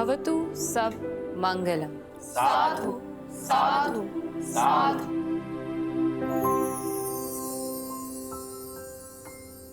भवतु सब मंगलम। साधु साधु साधु।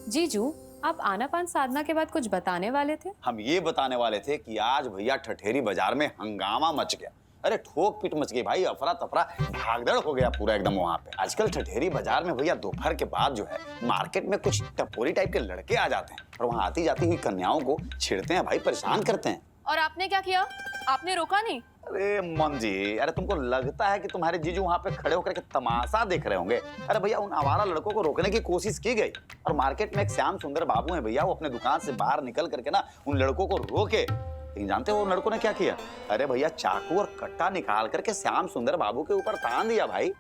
जीजू, आप आनापान साधना के बाद कुछ बताने वाले थे? हम ये बताने वाले थे कि आज भैया ठठेरी बाजार में हंगामा मच गया। अरे ठोक पीट मच गई भाई, अफरा तफरा भागदड़ हो गया पूरा एकदम वहाँ पे। आजकल ठठेरी बाजार में भैया दोपहर के बाद जो है मार्केट में कुछ टपोरी टाइप के लड़के आ जाते हैं और वहाँ आती जाती हुई कन्याओं को छेड़ते हैं भाई, परेशान करते हैं। और आपने क्या किया? आपने रोका नहीं? अरे मम जी, अरे तुमको लगता है कि तुम्हारे जीजू वहाँ पे खड़े होकर के तमाशा देख रहे होंगे? अरे भैया उन आवारा लड़कों को रोकने की कोशिश की गई और मार्केट में एक श्याम सुंदर बाबू है भैया, वो अपने दुकान से बाहर निकल करके ना उन लड़कों को रोके। लेकिन जानते हो उन लड़कों ने क्या किया? अरे भैया चाकू और कट्टा निकाल करके श्याम सुंदर बाबू के ऊपर तान दिया भाई।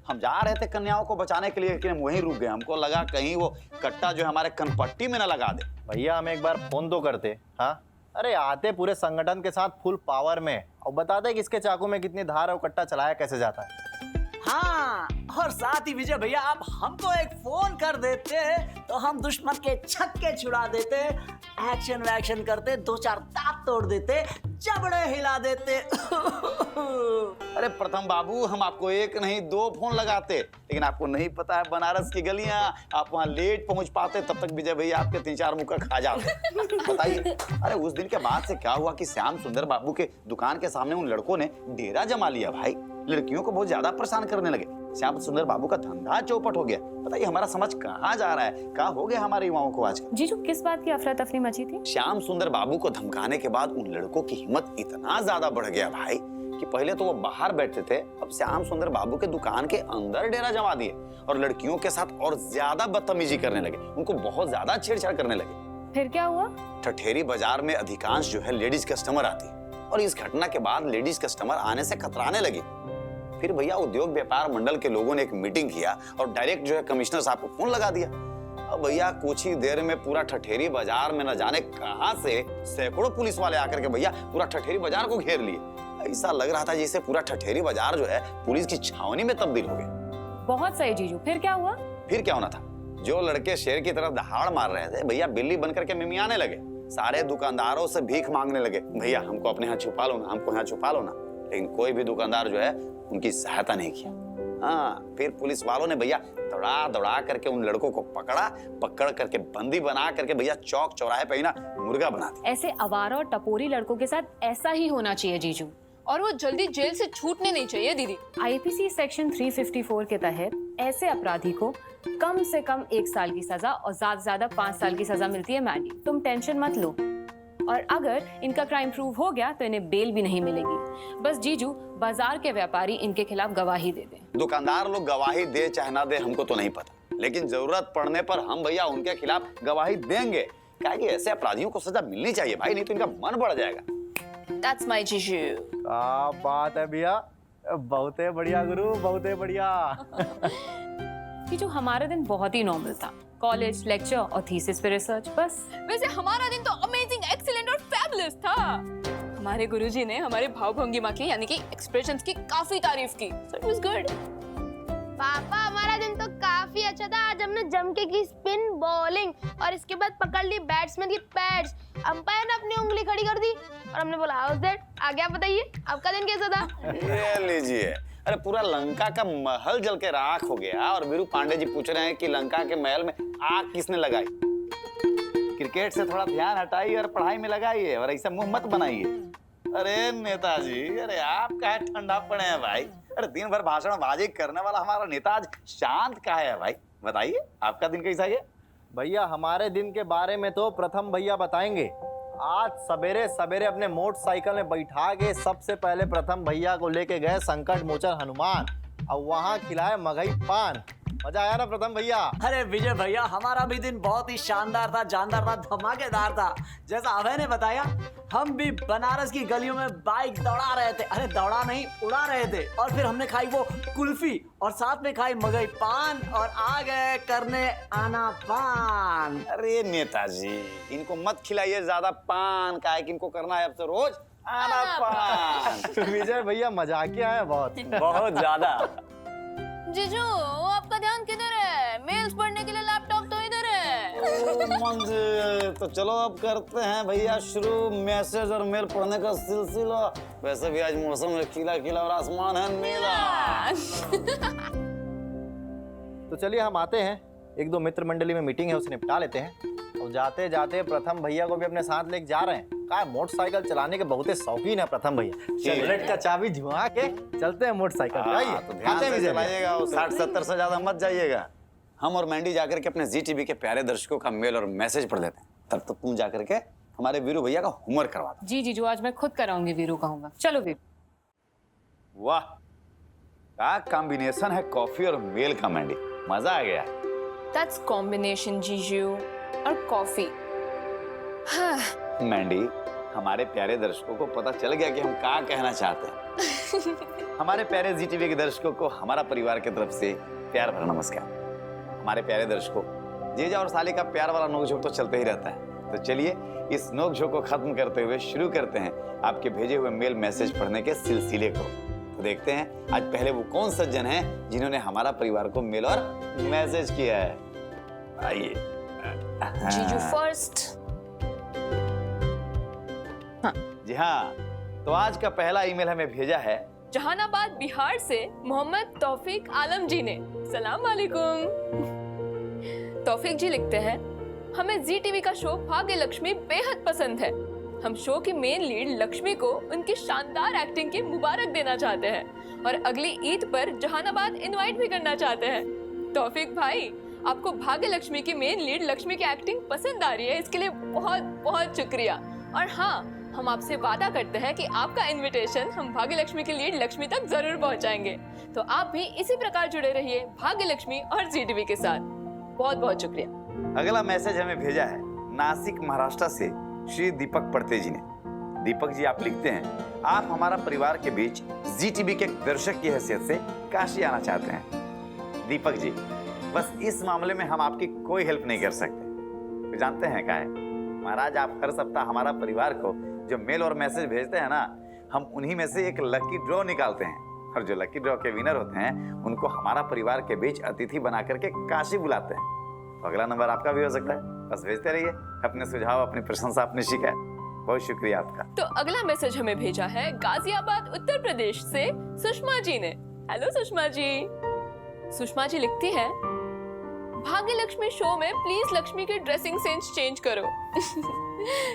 हम जा रहे थे कन्याओं को बचाने के लिए, लेकिन हम वहीं रुक गए। हमको लगा कहीं वो कट्टा जो हमारे कनपट्टी में ना लगा दे। भैया हम एक बार फोन तो करते। हाँ, अरे आते पूरे संगठन के साथ फुल पावर में और बताते किसके चाकू में कितनी धार और कट्टा चलाया कैसे जाता है। हाँ, और साथ ही विजय भैया आप हमको एक फोन कर देते तो हम दुश्मन के छक्के छुड़ा देते, एक्शन वैक्शन करते, दो चार दांत तोड़ देते, जबड़े हिला देते। अरे प्रथम बाबू, हम आपको एक नहीं दो फोन लगाते, लेकिन आपको नहीं पता है बनारस की गलियां, आप वहां लेट पहुंच पाते, तब तक विजय भैया आपके 3-4 मुक्का खा जाते। बताइए, अरे उस दिन के बाद से क्या हुआ कि श्याम सुंदर बाबू के दुकान के सामने उन लड़कों ने डेरा जमा लिया भाई। लड़कियों को बहुत ज्यादा परेशान करने लगे। श्याम सुंदर बाबू का धंधा चौपट हो गया। बताइए हमारा समाज कहाँ जा रहा है? क्या हो गया हमारे युवाओं को आजकल? जीजू, किस बात की अफरा तफरी मची थी? श्याम सुंदर बाबू को धमकाने के बाद उन लड़कों की हिम्मत इतना ज्यादा बढ़ गया भाई कि पहले तो वो बाहर बैठते थे, अब श्याम सुंदर बाबू के दुकान के अंदर डेरा जमा दिए और लड़कियों के साथ और ज्यादा बदतमीजी करने लगे, उनको बहुत ज्यादा छेड़छाड़ करने लगे। फिर क्या हुआ? ठठेरी बाजार में अधिकांश जो है लेडीज कस्टमर आती है और इस घटना के बाद लेडीज कस्टमर आने से कतराने लगी। फिर भैया उद्योग व्यापार मंडल के लोगों ने एक मीटिंग किया और डायरेक्ट जो है कमिश्नर साहब को फोन लगा दिया। अब भैया कुछ ही देर में पूरा ठठेरी बाजार में न जाने कहां से सैकड़ों पुलिस वाले आकर के भैया पूरा ठठेरी बाजार को घेर लिए। ऐसा लग रहा था जैसे पूरा ठठेरी बाजार जो है पुलिस की छावनी में तब्दील हो गया। बहुत सही जीजू, फिर क्या हुआ? फिर क्या होना था? जो लड़के शेर की तरह दहाड़ मार रहे थे भैया बिल्ली बनकर के मिमियाने लगे। सारे दुकानदारों से भीख मांगने लगे, भैया हमको अपने यहाँ छुपा लो ना, हमको यहाँ छुपा लो ना। लेकिन कोई भी दुकानदार जो है उनकी सहायता नहीं किया। हाँ, फिर पुलिस वालों ने भैया दौड़ा दौड़ा करके उन लड़कों को पकड़ करके बंदी बना करके भैया चौक चौराहे पे ही ना मुर्गा बना दिया। ऐसे आवारा और टपोरी लड़कों के साथ ऐसा ही होना चाहिए जीजू, और वो जल्दी जेल से छूटने नहीं चाहिए दीदी। आईपीसी सेक्शन 354 के तहत ऐसे अपराधी को कम से कम 1 साल की सजा और ज्यादा से ज्यादा 5 साल की सजा मिलती है मैडी। तुम टेंशन मत लो, और अगर इनका क्राइम प्रूव हो गया तो इन्हें बेल भी नहीं मिलेगी। बस जीजू, बाजार के व्यापारी इनके खिलाफ गवाही दे दें। दुकानदार लोग गवाही दे चाहे ना दे हमको तो नहीं पता, लेकिन जरूरत पड़ने पर हम भैया उनके खिलाफ गवाही देंगे। क्या कि ऐसे अपराधियों को सजा मिलनी चाहिए भाई, नहीं तो इनका मन बढ़ जाएगा। That's my जीजू। क्या बात है भैया, बहुत ही बढ़िया गुरु, बहुत ही बढ़िया। जीजू, हमारा दिन बहुत ही नॉर्मल था। कॉलेज, लेक्चर और थीसिस पे रिसर्च, बस। वैसे हमारा दिन तो अमेजिंग, एक्सीलेंट और फैबुलस था। हमारे गुरुजी ने हमारे भाव भंगिमा की यानी कि एक्सप्रेशंस की काफी तारीफ की। So it was good। पापा, हमारा दिन तो काफी अच्छा था। आज हमने जम के की स्पिन बॉलिंग और इसके बाद पकड़ ली बैट्समैन की पैड्स। अंपायर ने अपनी उंगली खड़ी कर दी और हमने बोला हाउस दैट। आगे आप बताइए, आपका दिन कैसा था? ये लीजिए, अरे पूरा लंका का महल जल के राख हो गया और वीरू पांडे जी पूछ रहे हैं कि लंका के महल में आग किसने लगाई। क्रिकेट से थोड़ा ध्यान हटाइए और पढ़ाई में लगाइए और ऐसा मुंह मत बनाइए। अरे नेताजी, अरे आप काहे ठंडा पड़े हैं भाई? अरे दिन भर भाषणबाजी करने वाला हमारा नेता आज शांत काहे है भाई? बताइए आपका दिन कैसा गया? भैया हमारे दिन के बारे में तो प्रथम भैया बताएंगे। आज सवेरे सवेरे अपने मोटरसाइकिल में बैठा के सबसे पहले प्रथम भैया को लेके गए संकट मोचन हनुमान और वहाँ खिलाए मगही पान। मजा आया ना प्रथम भैया? अरे विजय भैया, हमारा भी दिन बहुत ही शानदार था, जानदार था, धमाकेदार था। जैसा अभय ने बताया, हम भी बनारस की गलियों में बाइक दौड़ा रहे थे। अरे दौड़ा नहीं, उड़ा रहे थे। और फिर हमने खाई वो कुल्फी और साथ में खाई मगई पान और आ गए करने आना पान। अरे नेताजी, इनको मत खिलाइए ज्यादा पान, काहे कि इनको करना है अब से रोज आना पान। विजय भैया मजाकिया है बहुत। बहुत ज्यादा। जीजू, आपका ध्यान किधर है? मेल्स पढ़ने के लिए लैपटॉप तो इधर है। मंदिर। तो चलो अब करते हैं भैया शुरू मैसेज और मेल पढ़ने का सिलसिला। वैसे भी आज मौसम है खिला खिला और आसमान है नीला। तो चलिए हम आते हैं, एक दो मित्र मंडली में मीटिंग है उसे निपटा लेते हैं। और जाते जाते प्रथम भैया को भी अपने साथ लेके जा रहे हैं। कहा मोटरसाइकिल चलाने के बहुत ही शौकीन है प्रथम भैया। बुलेट का चाबी झुमा के चलते हैं मोटरसाइकिल। आइए तो ध्यान से चलाइएगा, 60-70 से ज्यादा मत जाइएगा। हम और मैंडी जाकर के अपने जी टीवी के प्यारे दर्शकों का मेल और मैसेज पढ़ देते हैं। तब तक तुम जाकर के हमारे वीरू भैया का होमवर्क करवा दो। जी जीजू, आज मैं खुद कराऊंगी वीरू का होमवर्क। चलो वीरू। वाह, क्या कॉम्बिनेशन है कॉफी और मेल का मैंडी, मजा आ गया। दैट्स कॉम्बिनेशन जीजू और कॉफी। मैंडी, हमारे प्यारे दर्शकों को पता चल गया कि हम क्या कहना चाहते हैं। हमारे प्यारे जी टीवी के दर्शकों को हमारा परिवार की तरफ से प्यार भरा नमस्कार। हमारे प्यारे दर्शकों, जीजा और साली का प्यार वाला नोकझोंक तो चलते ही रहता है। तो चलिए इस नोकझोंक को खत्म करते हुए शुरू करते हैं आपके भेजे हुए मेल मैसेज पढ़ने के सिलसिले को। तो देखते हैं आज पहले वो कौन सज्जन हैं जिन्होंने हमारा परिवार को मेल और मैसेज किया है। आइए। जीजू फर्स्ट। जी हाँ, तो आज का पहला ईमेल हमें भेजा है जहानाबाद बिहार से मोहम्मद तौफीक आलम जी ने। सलाम वालेकुम। तौफीक जी लिखते हैं, हमें जी टीवी का शो भाग्य लक्ष्मी बेहद पसंद है। हम शो की मेन लीड लक्ष्मी को उनकी शानदार एक्टिंग की मुबारक देना चाहते हैं और अगली ईद पर जहानाबाद इनवाइट भी करना चाहते हैं। तौफीक भाई, आपको भाग्य लक्ष्मी की मेन लीड लक्ष्मी की एक्टिंग पसंद आ रही है, इसके लिए बहुत बहुत शुक्रिया। और हाँ, हम आपसे वादा करते हैं कि आपका इनविटेशन हम भाग्य लक्ष्मी की लीड लक्ष्मी तक जरूर पहुंचाएंगे। तो आप भी इसी प्रकार जुड़े रहिए भाग्य लक्ष्मी और जी टीवी के साथ। बहुत बहुत शुक्रिया। अगला मैसेज हमें भेजा है नासिक महाराष्ट्र से श्री दीपक पड़ते जी ने। दीपक जी आप लिखते हैं, आप हमारा परिवार के बीच जी टीवी के दर्शक की हैसियत से काशी आना चाहते हैं। दीपक जी, बस इस मामले में हम आपकी कोई हेल्प नहीं कर सकते। तो जानते हैं क्या है महाराज, आप हर सप्ताह हमारा परिवार को जो मेल और मैसेज भेजते हैं ना, हम उन्हीं में से एक लकी ड्रॉ निकालते हैं और जो लकी ड्रॉ के विनर होते हैं उनको हमारा परिवार के बीच अतिथि बना करके काशी बुलाते हैं। तो अगला नंबर आपका भी हो सकता है, बस भेजते रहिए अपने सुझाव, अपनी प्रशंसा, अपनी शिकायत। बहुत शुक्रिया आपका। तो अगला मैसेज हमें भेजा है गाजियाबाद उत्तर प्रदेश से सुषमा जी ने। हेलो सुषमा जी। सुषमा जी लिखती है, भाग्य लक्ष्मी शो में प्लीज लक्ष्मी की ड्रेसिंग सेंस चेंज करो।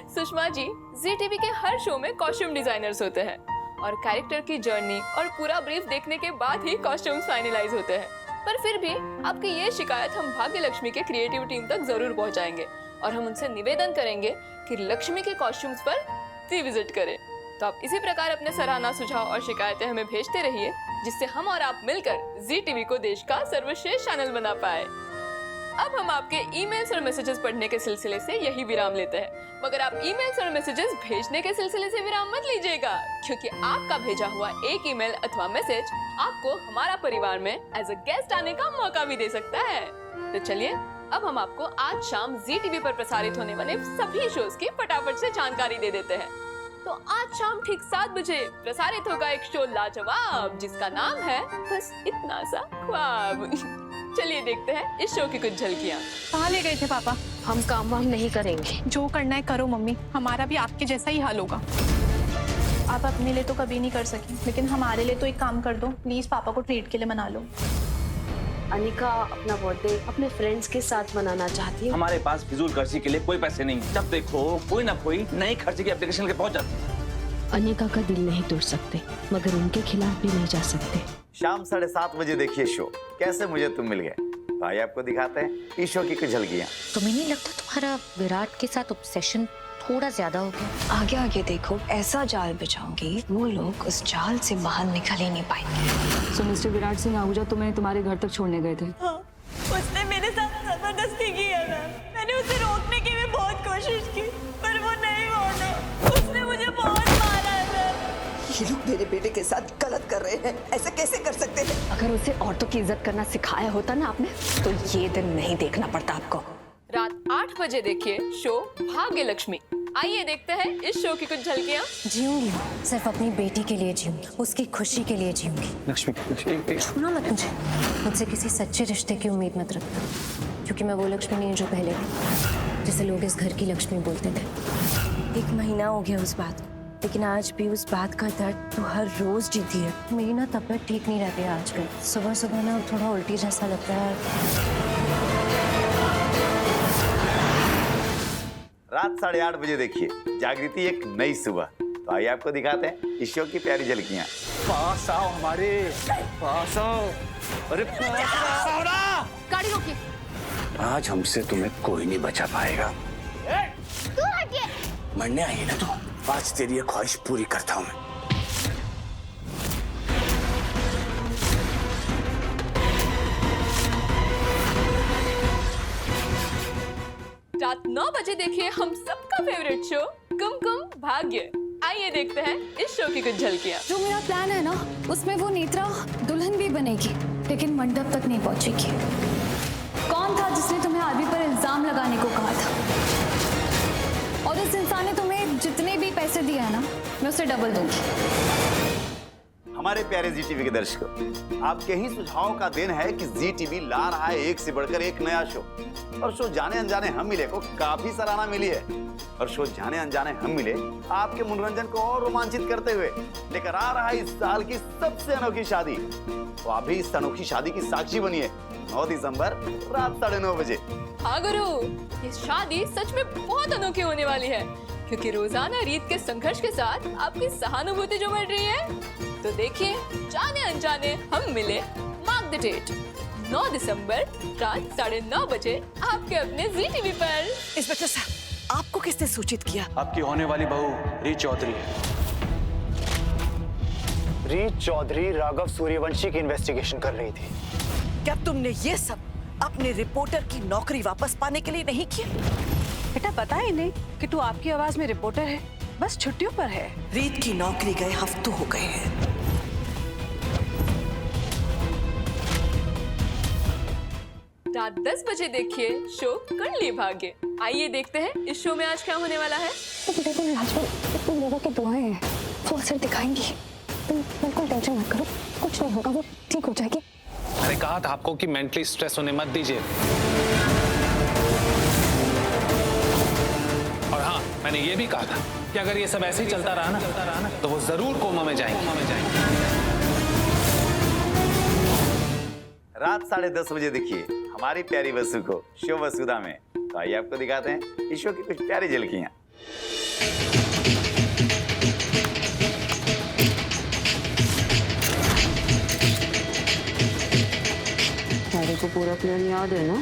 सुषमा जी, जी टीवी के हर शो में कॉस्ट्यूम डिजाइनर्स होते हैं और कैरेक्टर की जर्नी और पूरा ब्रीफ देखने के बाद ही कॉस्ट्यूम्स फाइनलाइज होते हैं। पर फिर भी आपकी ये शिकायत हम भाग्य लक्ष्मी के क्रिएटिव टीम तक जरूर पहुंचाएंगे और हम उनसे निवेदन करेंगे कि लक्ष्मी के कॉस्ट्यूम्स पर रिविजिट करें। तो आप इसी प्रकार अपने सराहना, सुझाव और शिकायतें हमें भेजते रहिए, जिससे हम और आप मिलकर जी टीवी को देश का सर्वश्रेष्ठ चैनल बना पाए। अब हम आपके ईमेल्स और मैसेजेस पढ़ने के सिलसिले से यही विराम लेते हैं, मगर आप ईमेल्स और मैसेजेस भेजने के सिलसिले से विराम मत लीजिएगा, क्योंकि आपका भेजा हुआ एक ईमेल अथवा मैसेज आपको हमारा परिवार में एज अ गेस्ट आने का मौका भी दे सकता है। तो चलिए अब हम आपको आज शाम जी टीवी पर प्रसारित होने वाले सभी शोज की फटाफट से जानकारी दे देते हैं। तो आज शाम ठीक 7 बजे प्रसारित होगा एक शो लाजवाब, जिसका नाम है बस इतना सा ख्वाब। चलिए देखते हैं इस शो की कुछ झलकियाँ। कहाँ ले गए थे पापा? हम काम वाम नहीं करेंगे। जो करना है करो मम्मी, हमारा भी आपके जैसा ही हाल होगा। आप अपने लिए तो कभी नहीं कर सकी, लेकिन हमारे लिए तो एक काम कर दो, प्लीज पापा को ट्रीट के लिए मना लो। अनिका अपना बर्थडे अपने फ्रेंड्स के साथ मनाना चाहती है। हमारे पास फिजूल खर्ची के लिए कोई पैसे नहीं। जब देखो कोई ना कोई नई खर्चे की एप्लीकेशन लेके पहुंच जाती है। अनिका का दिल नहीं तोड़ सकते, मगर उनके खिलाफ भी नहीं जा सकते। शाम 7:30 बजे देखिए शो कैसे मुझे तुम मिल गए। भाई आपको दिखाते हैं इस शो की कुछ झलकियाँ। तुम्हें नहीं लगता तुम्हारा विराट के साथ ऑब्सेशन थोड़ा ज्यादा हो गया? आगे आगे देखो, ऐसा जाल बिछाऊंगी वो लोग उस जाल से बाहर निकल ही नहीं पाएंगे। सो मिस्टर विराट सिंह आहूजा तुम्हें तुम्हारे घर तक छोड़ने गए थे? हाँ, उसने मेरे साथ जबरदस्ती की है मैम। मैंने उसे रोकने की भी बहुत कोशिश की, पर वो नहीं माना। उसने मुझे बहुत मारा है मैम। ये लोग मेरे बेटे के साथ गलत कर रहे हैं, ऐसा कैसे कर सकते हैं? अगर उसे औरतों की इज्जत करना सिखाया होता ना आपने, तो ये दिन नहीं देखना पड़ता आपको। रात 8 बजे देखिए शो भाग्य लक्ष्मी। आइए देखते हैं इस शो की कुछ झलकियाँ। जीऊंगी, सिर्फ अपनी बेटी के लिए जीऊंगी, उसकी खुशी के लिए जीऊंगी। लक्ष्मी छूना मत मुझे, मुझसे किसी सच्चे रिश्ते की उम्मीद मत रखना, क्योंकि मैं वो लक्ष्मी नहीं हूँ जो पहले थी। जिसे लोग इस घर की लक्ष्मी बोलते थे। 1 महीना हो गया उस बात को, लेकिन आज भी उस बात का दर्द तो हर रोज जीती है। मेरी ना तबीयत ठीक नहीं रहती है आजकल। सुबह सुबह ना थोड़ा उल्टी जैसा लगता है। रात 8:30 बजे देखिए जागृति एक नई सुबह। तो आइए आपको दिखाते हैं इस शो की प्यारी झलकियां। पास आओ हमारे, पास आओ। अरे पास आओ ना। गाड़ी रोकिए। आज हमसे तुम्हें कोई नहीं बचा पाएगा। तू हटिए। मरने आई है ना तू, आज तेरी ये ख्वाहिश पूरी करता हूं मैं। रात 9 बजे देखिए हम सबका फेवरेट शो कुमकुम भाग्य। आइए देखते हैं इस शो की कुछ झलकियां। जो मेरा प्लान है ना, उसमें वो नेत्रा दुल्हन भी बनेगी, लेकिन मंडप तक नहीं पहुंचेगी। कौन था जिसने तुम्हें आदि पर इल्जाम लगाने को कहा था? और उस इंसान ने तुम्हें जितने भी पैसे दिए हैं ना, मैं उसे डबल दूंगी। हमारे प्यारे जी टीवी के दर्शकों, आपके ही सुझाव का दिन है कि जी टीवी ला रहा है एक से बढ़कर एक नया शो। और शो जाने अनजाने हम मिले को काफी सराहना मिली है। और शो जाने अनजाने हम मिले आपके मनोरंजन को और रोमांचित करते हुए लेकर आ रहा है इस साल की सबसे अनोखी शादी। तो आप भी इस अनोखी शादी की साक्षी बनिए 9 दिसंबर रात 9:30 बजे। हाँ गुरु, ये शादी सच में बहुत अनोखी होने वाली है, क्योंकि रोजाना रीत के संघर्ष के साथ आपकी सहानुभूति जो बढ़ रही है। तो देखिए जाने अनजाने हम मिले, मार्क द डेट 9 दिसंबर रात 9:30 बजे आपके अपने जी टीवी पर। इंस्पेक्टर साहब, आपको किसने सूचित किया? आपकी होने वाली बहू रीत चौधरी। रीत चौधरी राघव सूर्यवंशी की इन्वेस्टिगेशन कर रही थी। क्या तुमने ये सब अपने रिपोर्टर की नौकरी वापस पाने के लिए नहीं किया? बेटा पता ही नहीं कि तू आपकी आवाज में रिपोर्टर है, बस छुट्टियों पर है। रीत की नौकरी गए हफ्तों हो गए हैं। रात 10 बजे देखिए शो कुंडली भाग्य। आइए देखते हैं इस शो में आज क्या होने वाला है। तुम लोगों की दुआएं हैं, वो असर दिखाएंगी। तुम बिल्कुल टेंशन मत करो, कुछ नहीं होगा, वो ठीक हो जाएगी। मैंने कहा था आपको कि मेंटली स्ट्रेस होने मत दीजिए। और हाँ, मैंने ये भी कहा था कि अगर ये सब ऐसे ही चलता रहा ना तो वो जरूर कोमा में जाएंगे। रात 10:30 बजे देखिए हमारी प्यारी वसु को शो वसुधा में। तो आइए आपको दिखाते हैं इस शो की कुछ प्यारी झलकियां। मेरे को पूरा प्लान याद है ना?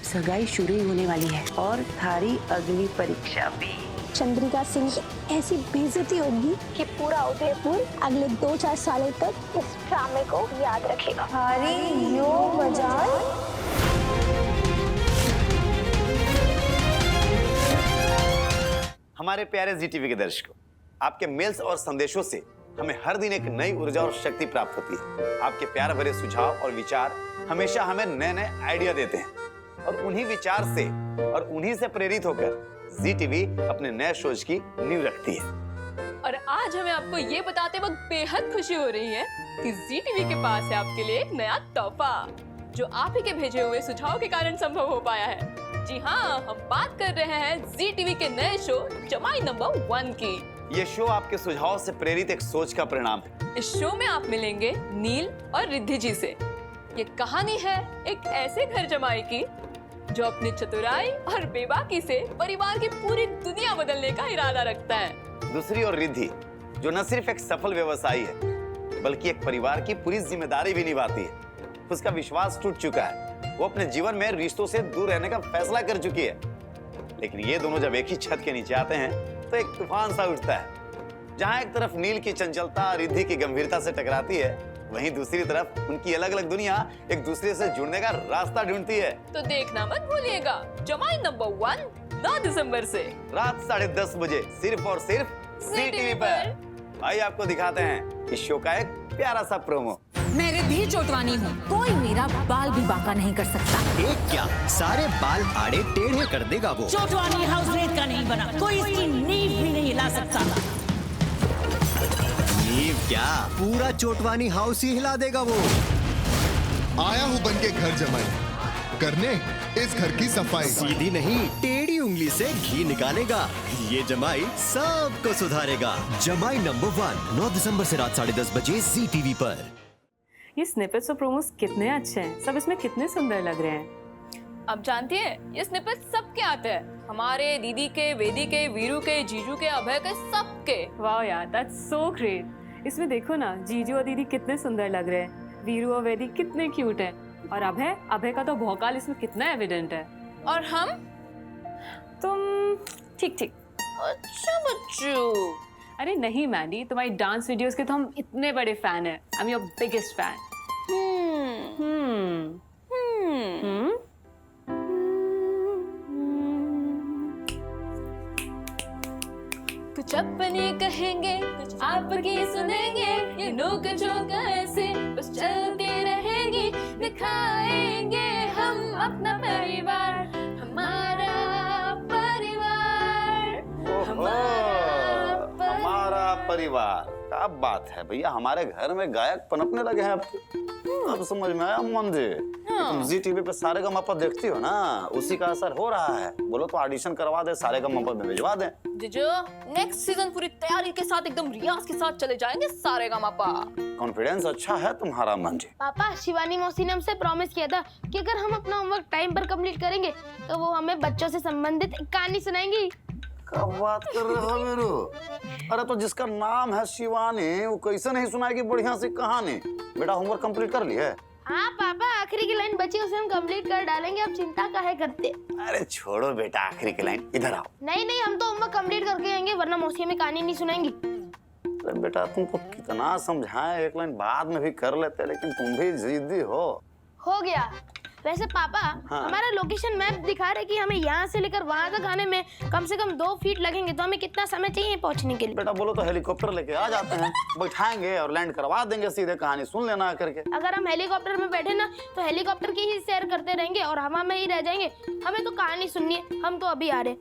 सगाई शुरू ही होने वाली है और थारी अगली परीक्षा भी। चंद्रिका सिंह की ऐसी बेइज्जती होगी कि पूरा उदयपुर अगले 2-4 सालों तक इस ड्रामे को याद रखेगा। हरी यो बाजार। हमारे प्यारे जी टीवी के दर्शकों, आपके मेल्स और संदेशों से हमें हर दिन एक नई ऊर्जा और शक्ति प्राप्त होती है। आपके प्यार भरे सुझाव और विचार हमेशा हमें नए नए आइडिया देते हैं और उन्हीं विचार से और उन्हीं से प्रेरित होकर जी टीवी अपने नए शोज की नींव रखती है। और आज हमें आपको ये बताते वक्त बेहद खुशी हो रही है कि जी टीवी के पास है आपके लिए एक नया तोहफा, जो आप ही के भेजे हुए सुझाव के कारण संभव हो पाया है। जी हाँ, हम बात कर रहे हैं जी टीवी के नए शो जमाई नंबर 1 की। ये शो आपके सुझाव से प्रेरित एक सोच का परिणाम है। इस शो में आप मिलेंगे नील और रिद्धि जी से। ये कहानी है एक ऐसे घर जमाई की जो अपनी चतुराई और बेबाकी से परिवार की पूरी दुनिया बदलने का इरादा रखता है। दूसरी ओर रिद्धि, जो न सिर्फ एक सफल व्यवसायी है बल्कि एक परिवार की पूरी जिम्मेदारी भी निभाती है। उसका विश्वास टूट चुका है, वो अपने जीवन में रिश्तों से दूर रहने का फैसला कर चुकी है। लेकिन ये दोनों जब एक ही छत के नीचे आते हैं तो एक तूफान सा उठता है। जहाँ एक तरफ नील की चंचलता रिद्धि की गंभीरता से टकराती है, वहीं दूसरी तरफ उनकी अलग अलग दुनिया एक दूसरे से जुड़ने का रास्ता ढूंढती है। तो देखना मत भूलिएगा जमाई नंबर 1 9 दिसंबर से रात 10:30 बजे सिर्फ और सिर्फ जी टीवी पर। आइए आपको दिखाते हैं इस शो का एक प्यारा सा प्रोमो। मैं रिद्धि चोटवानी हूँ, कोई मेरा बाल भी बांका नहीं कर सकता। एक क्या, सारे बाल आड़े टेढ़े कर देगा वो। चोटवानी हाउस रेत का नहीं बना, कोई इसकी नींव भी नहीं हिला सकता। नींव क्या, पूरा चोटवानी हाउस ही हिला देगा वो। आया हूँ बन के घर जमाई करने इस घर की सफाई। सीधी नहीं टेढ़ी उंगली से घी निकालेगा। ये जमाई सबको सुधारेगा। जमाई नंबर 1 9 दिसंबर से रात 10:30 बजे जी टीवी पर। ये स्निपेट्स और प्रोमोस कितने अच्छे हैं, सब इसमें कितने सुंदर लग रहे हैं। अब जानती है ये स्निपेट सबके आते हैं, हमारे दीदी के, वेदी के, वीरू के, जीजू के, अभय के, सबके। वाह यार, दैट्स सो ग्रेट। इसमें देखो ना, जीजू और दीदी कितने सुंदर लग रहे हैं, वीरू और वेदी कितने क्यूट हैं, और अभय का तो भौकाल इसमें कितना एविडेंट है। और हम तुम ठीक ठीक। अच्छा बच्चू। अरे नहीं मैंडी, तुम्हारी डांस वीडियोस के तो हम इतने बड़े फैन हैं। I am your biggest fan. कुछ अपने कहेंगे, कुछ आपकी सुनेंगे, ये नोक झोंक ऐसे बस चलते रहेंगे। दिखाएंगे हम अपना परिवार, हमारा परिवार, हमारा परिवार। क्या बात है भैया, हमारे घर में गायक पनपने लगे हैं अब समझ में आया मंजे। तुम जी टीवी पे सारेगामापा देखती हो ना, उसी का असर हो रहा है। बोलो तो ऑडिशन करवा दे, सारेगामापा में भिजवा दे। जीजू नेक्स्ट सीजन पूरी तैयारी के साथ, एकदम रियाज के साथ चले जाएंगे सारेगामापा। कॉन्फिडेंस अच्छा है तुम्हारा मंजे। पापा, शिवानी मौसी ने हमसे प्रॉमिस किया था कि अगर हम अपना होमवर्क टाइम पर कंप्लीट करेंगे तो वो हमें बच्चों से संबंधित एक कहानी सुनाएंगी। क्या बात कर रहे हो वीरू? अरे तो जिसका नाम है शिवानी, वो कैसे नहीं सुनाएगी बढ़िया सी कहानी? बेटा होमवर्क कंप्लीट कर ली है? हाँ पापा, आखिरी की लाइन बची, उसे हम कंप्लीट कर डालेंगे, अब चिंता काहे करते। अरे छोड़ो बेटा, आखिरी की लाइन, इधर आओ। नहीं, हम तो होमवर्क कंप्लीट करके आएंगे, वरना मौसी हमें कहानी नहीं सुनाएंगी। अरे बेटा तुमको कितना समझाएं, एक लाइन बाद में भी कर लेते, लेकिन तुम भी जिद्दी हो गया। वैसे पापा, हाँ। हमारा लोकेशन मैप दिखा रहे कि हमें यहाँ से लेकर वहाँ तक आने में कम से कम 2 फीट लगेंगे, तो हमें कितना समय चाहिए पहुँचने के लिए? बेटा बोलो तो हेलीकॉप्टर लेके आ जाते हैं, बैठाएंगे और लैंड करवा देंगे, सीधे कहानी सुन लेना करके। अगर हम हेलीकॉप्टर में बैठे ना, तो हेलीकॉप्टर की ही सैर करते रहेंगे और हवा में ही रह जाएंगे। हमें तो कहानी सुननी है, हम तो अभी आ रहे।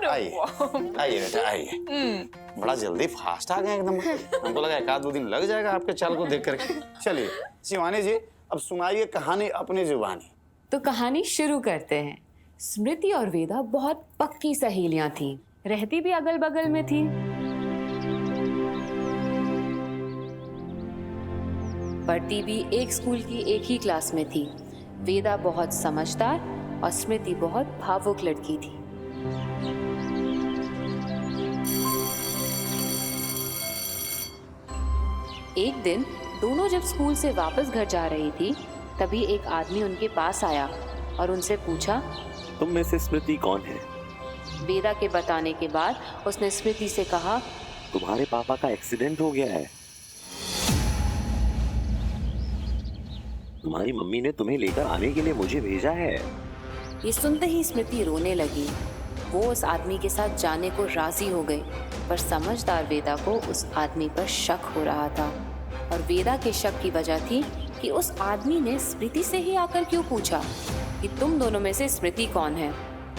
आइए बेटा आइए। बड़ा जल्दी फास्ट आ गए एकदम, हमको लगा 1-2 दिन लग जाएगा आपके चाल को देख करके। चलिए शिवानी जी, अब सुनाइए कहानी अपनी जुबानी। तो कहानी शुरू करते हैं। स्मृति और वेदा बहुत पक्की सहेलियां थीं, रहती भी अगल बगल में थी। पढ़ती भी एक स्कूल की एक ही क्लास में थी। वेदा बहुत समझदार और स्मृति बहुत भावुक लड़की थी। एक दिन दोनों जब स्कूल से वापस घर जा रही थी, तभी एक आदमी उनके पास आया और उनसे पूछा, तुम में से स्मृति कौन है? वेदा के बताने के बाद उसने स्मृति से कहा, तुम्हारे पापा का एक्सीडेंट हो गया है। तुम्हारी मम्मी ने तुम्हें लेकर आने के लिए मुझे भेजा है। ये सुनते ही स्मृति रोने लगी। वो उस आदमी के साथ जाने को राजी हो गई, पर समझदार वेदा को उस आदमी पर शक हो रहा था। और वेदा के शक की वजह थी कि उस आदमी ने स्मृति से ही आकर क्यों पूछा कि तुम दोनों में से स्मृति कौन है,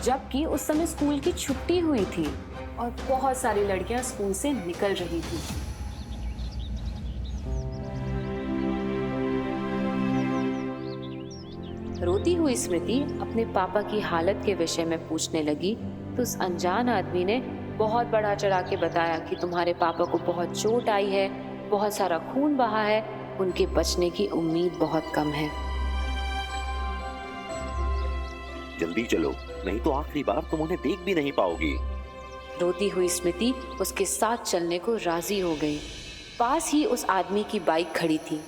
जबकि उस समय स्कूल की छुट्टी हुई थी और बहुत सारी लड़कियां स्कूल से निकल रही थी। रोती हुई स्मृति अपने पापा की हालत के विषय में पूछने लगी, तो उस अनजान आदमी ने बहुत बढ़ा चढ़ा के बताया कि तुम्हारे पापा को बहुत चोट आई है, बहुत सारा खून बहा है, उनके बचने की उम्मीद बहुत कम है। जल्दी चलो, नहीं तो आखिरी बार तुम उन्हें देख भी नहीं पाओगी। रोती हुई स्मृति उसके साथ चलने को राजी हो गई। पास ही उस आदमी की बाइक खड़ी थी।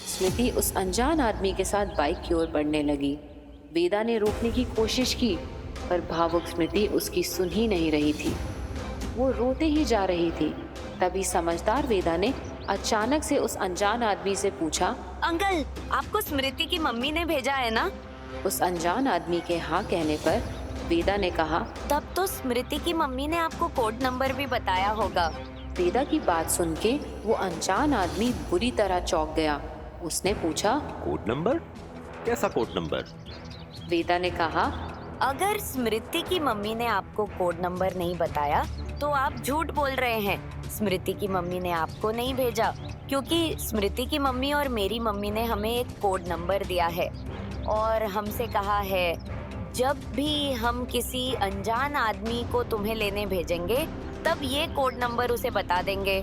स्मृति उस अनजान आदमी के साथ बाइक की ओर बढ़ने लगी। वेदा ने रोकने की कोशिश की, पर भावुक स्मृति उसकी सुन ही नहीं रही थी। वो रोते ही जा रही थी। तभी समझदार वेदा ने अचानक से उस अनजान आदमी से पूछा, अंकल, आपको स्मृति की मम्मी ने भेजा है ना? उस अनजान आदमी के हाँ कहने पर वेदा ने कहा, तब तो स्मृति की मम्मी ने आपको कोड नंबर भी बताया होगा। वेदा की बात सुन के वो अनजान आदमी बुरी तरह चौंक गया। उसने पूछा, कोड नंबर? कैसा कोड नंबर? वेदा ने कहा, अगर स्मृति की मम्मी ने आपको कोड नंबर नहीं बताया तो आप झूठ बोल रहे हैं। स्मृति की मम्मी ने आपको नहीं भेजा, क्योंकि स्मृति की मम्मी और मेरी मम्मी ने हमें एक कोड नंबर दिया है और हमसे कहा है जब भी हम किसी अनजान आदमी को तुम्हें लेने भेजेंगे तब ये कोड नंबर उसे बता देंगे।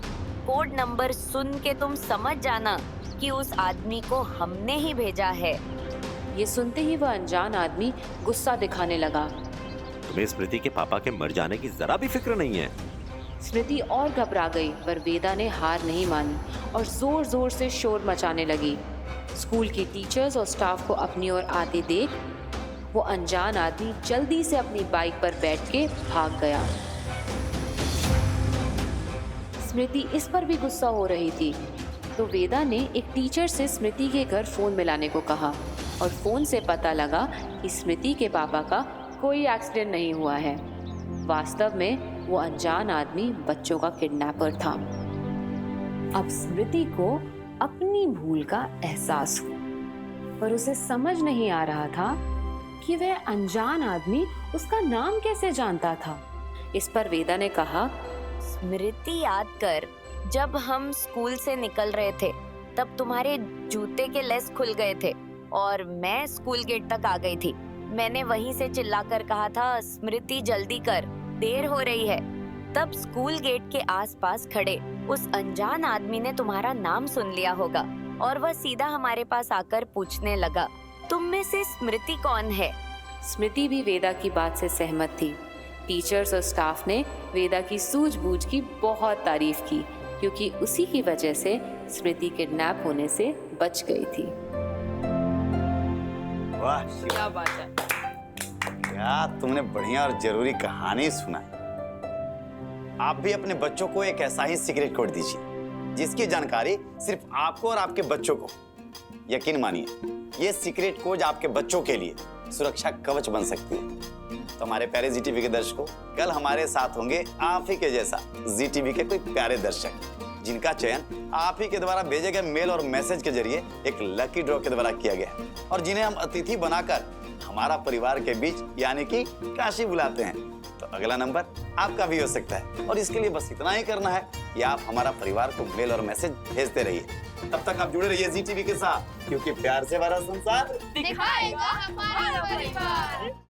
कोड नंबर सुन के तुम समझ जाना कि उस आदमी को हमने ही भेजा है। ये सुनते ही वह अनजान आदमी गुस्सा दिखाने लगा। तुम्हें स्मृति के पापा के मर जाने की जरा भी फिक्र नहीं है। स्मृति और घबरा गई, पर वेदा ने हार नहीं मानी और जोर जोर से शोर मचाने लगी। स्कूल की टीचर्स और स्टाफ को अपनी ओर आते देख वो अनजान आदमी जल्दी से अपनी बाइक पर बैठ के भाग गया। स्मृति इस पर भी गुस्सा हो रही थी, तो वेदा ने एक टीचर से स्मृति के घर फोन मिलाने को कहा और फोन से पता लगा कि स्मृति के पापा का कोई एक्सीडेंट नहीं हुआ है। वास्तव में वो अनजान आदमी बच्चों का किडनैपर था। अब स्मृति को अपनी भूल का एहसास हुआ, पर उसे समझ नहीं आ रहा था कि वह अनजान आदमी उसका नाम कैसे जानता था। इस पर वेदा ने कहा, स्मृति याद कर, जब हम स्कूल से निकल रहे थे तब तुम्हारे जूते के लेस खुल गए थे और मैं स्कूल गेट तक आ गई थी। मैंने वहीं से चिल्लाकर कहा था, स्मृति जल्दी कर, देर हो रही है। तब स्कूल गेट के आसपास खड़े उस अनजान आदमी ने तुम्हारा नाम सुन लिया होगा और वह सीधा हमारे पास आकर पूछने लगा, तुम में से स्मृति कौन है? स्मृति भी वेदा की बात से सहमत थी। टीचर्स और स्टाफ ने वेदा की सूझबूझ की बहुत तारीफ की, क्योंकि उसी की वजह से स्मृति किडनैप होने से बच गई थी। वाह, क्या बात है। यार तुमने बढ़िया और जरूरी कहानी सुनाई। आप भी अपने बच्चों को एक ऐसा ही सीक्रेट कोड दीजिए जिसकी जानकारी सिर्फ आपको और आपके बच्चों को। यकीन मानिए, ये सीक्रेट कोड आपके बच्चों के लिए सुरक्षा कवच बन सकती है। तो हमारे प्यारे जीटीवी के दर्शकों, कल हमारे साथ होंगे आप ही के जैसा जीटीवी के कोई प्यारे दर्शक, जिनका चयन आप ही के द्वारा भेजे गए मेल और मैसेज के जरिए एक लकी ड्रॉ के द्वारा किया गया और जिन्हें हम अतिथि बनाकर हमारा परिवार के बीच यानी कि काशी बुलाते हैं। तो अगला नंबर आपका भी हो सकता है और इसके लिए बस इतना ही करना है कि आप हमारा परिवार को मेल और मैसेज भेजते रहिए। तब तक आप जुड़े रहिए जीटीवी के साथ, क्योंकि प्यार से भरा संसार दिखाएगा हमारा परिवार।